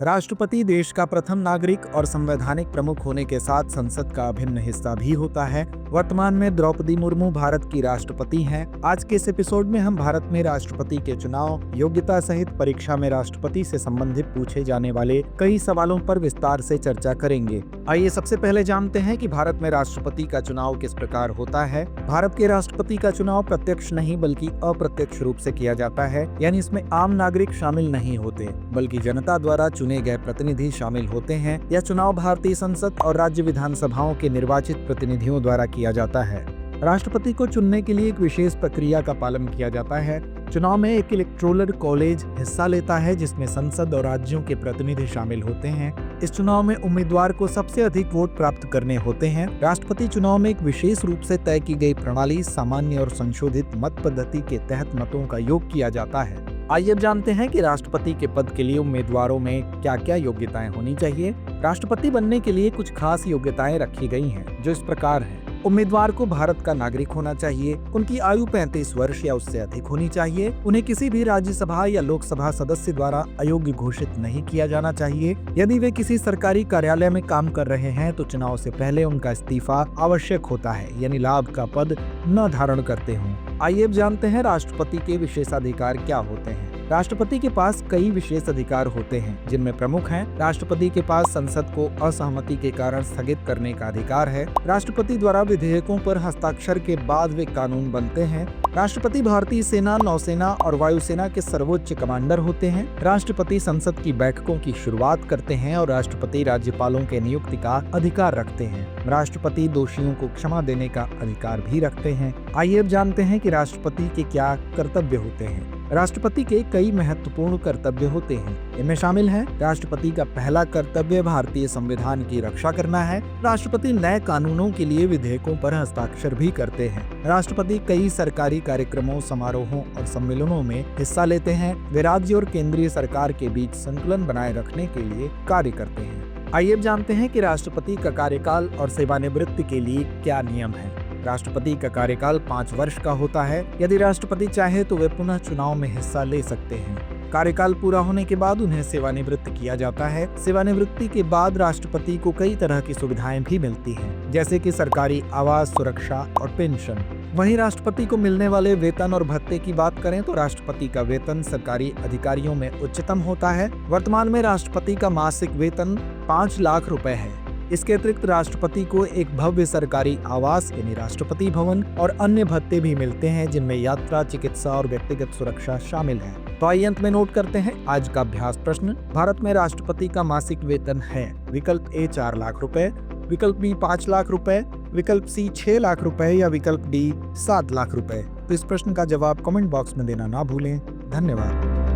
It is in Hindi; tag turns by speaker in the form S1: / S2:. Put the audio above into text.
S1: राष्ट्रपति देश का प्रथम नागरिक और संवैधानिक प्रमुख होने के साथ संसद का अभिन्न हिस्सा भी होता है। वर्तमान में द्रौपदी मुर्मू भारत की राष्ट्रपति हैं। आज के इस एपिसोड में हम भारत में राष्ट्रपति के चुनाव, योग्यता सहित परीक्षा में राष्ट्रपति से संबंधित पूछे जाने वाले कई सवालों पर विस्तार से चर्चा करेंगे। आइए सबसे पहले जानते हैं कि भारत में राष्ट्रपति का चुनाव किस प्रकार होता है। भारत के राष्ट्रपति का चुनाव प्रत्यक्ष नहीं बल्कि अप्रत्यक्ष रूप से किया जाता है, यानी इसमें आम नागरिक शामिल नहीं होते बल्कि जनता द्वारा चुने गए प्रतिनिधि शामिल होते हैं। यह चुनाव भारतीय संसद और राज्य विधानसभाओं के निर्वाचित प्रतिनिधियों द्वारा किया जाता है। राष्ट्रपति को चुनने के लिए एक विशेष प्रक्रिया का पालन किया जाता है। चुनाव में एक इलेक्टोरल कॉलेज हिस्सा लेता है जिसमें संसद और राज्यों के प्रतिनिधि शामिल होते हैं। इस चुनाव में उम्मीदवार को सबसे अधिक वोट प्राप्त करने होते हैं। राष्ट्रपति चुनाव में एक विशेष रूप से तय की गई प्रणाली, सामान्य और संशोधित मत पद्धति के तहत मतों का योग किया जाता है। आइए अब जानते हैं कि राष्ट्रपति के पद के लिए उम्मीदवारों में क्या क्या योग्यताएं होनी चाहिए। राष्ट्रपति बनने के लिए कुछ खास योग्यताएं रखी गई हैं, जो इस प्रकार हैं। उम्मीदवार को भारत का नागरिक होना चाहिए। उनकी आयु 35 वर्ष या उससे अधिक होनी चाहिए। उन्हें किसी भी राज्यसभा या लोकसभा सदस्य द्वारा अयोग्य घोषित नहीं किया जाना चाहिए। यदि वे किसी सरकारी कार्यालय में काम कर रहे हैं तो चुनाव से पहले उनका इस्तीफा आवश्यक होता है, यानी लाभ का पद न धारण करते हों। आइए अब जानते हैं राष्ट्रपति के विशेषाधिकार क्या होते हैं। राष्ट्रपति के पास कई विशेष अधिकार होते हैं, जिनमें प्रमुख हैं। राष्ट्रपति के पास संसद को असहमति के कारण स्थगित करने का अधिकार है। राष्ट्रपति द्वारा विधेयकों पर हस्ताक्षर के बाद वे कानून बनते हैं। राष्ट्रपति भारतीय सेना, नौसेना और वायुसेना के सर्वोच्च कमांडर होते हैं। राष्ट्रपति संसद की बैठकों की शुरुआत करते हैं और राष्ट्रपति राज्यपालों के नियुक्ति का अधिकार रखते हैं। राष्ट्रपति दोषियों को क्षमा देने का अधिकार भी रखते हैं। आइए अब जानते हैं कि राष्ट्रपति के क्या कर्तव्य होते हैं। राष्ट्रपति के कई महत्वपूर्ण कर्तव्य होते हैं। इनमें शामिल हैं: राष्ट्रपति का पहला कर्तव्य भारतीय संविधान की रक्षा करना है। राष्ट्रपति नए कानूनों के लिए विधेयकों पर हस्ताक्षर भी करते हैं। राष्ट्रपति कई सरकारी कार्यक्रमों, समारोहों और सम्मेलनों में हिस्सा लेते हैं। वे राज्य और केंद्रीय सरकार के बीच संतुलन बनाए रखने के लिए कार्य करते हैं। आइए अब जानते हैं कि राष्ट्रपति का कार्यकाल और सेवानिवृत्ति के लिए क्या नियम है। राष्ट्रपति का कार्यकाल 5 वर्ष का होता है। यदि राष्ट्रपति चाहे तो वे पुनः चुनाव में हिस्सा ले सकते हैं। कार्यकाल पूरा होने के बाद उन्हें सेवानिवृत्त किया जाता है। सेवानिवृत्ति के बाद राष्ट्रपति को कई तरह की सुविधाएं भी मिलती हैं, जैसे कि सरकारी आवास, सुरक्षा और पेंशन। वहीं राष्ट्रपति को मिलने वाले वेतन और भत्ते की बात करें तो राष्ट्रपति का वेतन सरकारी अधिकारियों में उच्चतम होता है। वर्तमान में राष्ट्रपति का मासिक वेतन 5 लाख रुपए है। इसके अतिरिक्त राष्ट्रपति को एक भव्य सरकारी आवास यानी राष्ट्रपति भवन और अन्य भत्ते भी मिलते हैं, जिनमें यात्रा, चिकित्सा और व्यक्तिगत सुरक्षा शामिल है। तो आइए अंत में नोट करते हैं आज का अभ्यास प्रश्न। भारत में राष्ट्रपति का मासिक वेतन है: विकल्प ए 4 लाख रुपए, विकल्प बी 5 लाख रुपए, विकल्प सी 6 लाख रुपए या विकल्प डी 7 लाख रुपए। तो इस प्रश्न का जवाब कमेंट बॉक्स में देना ना भूलें। धन्यवाद।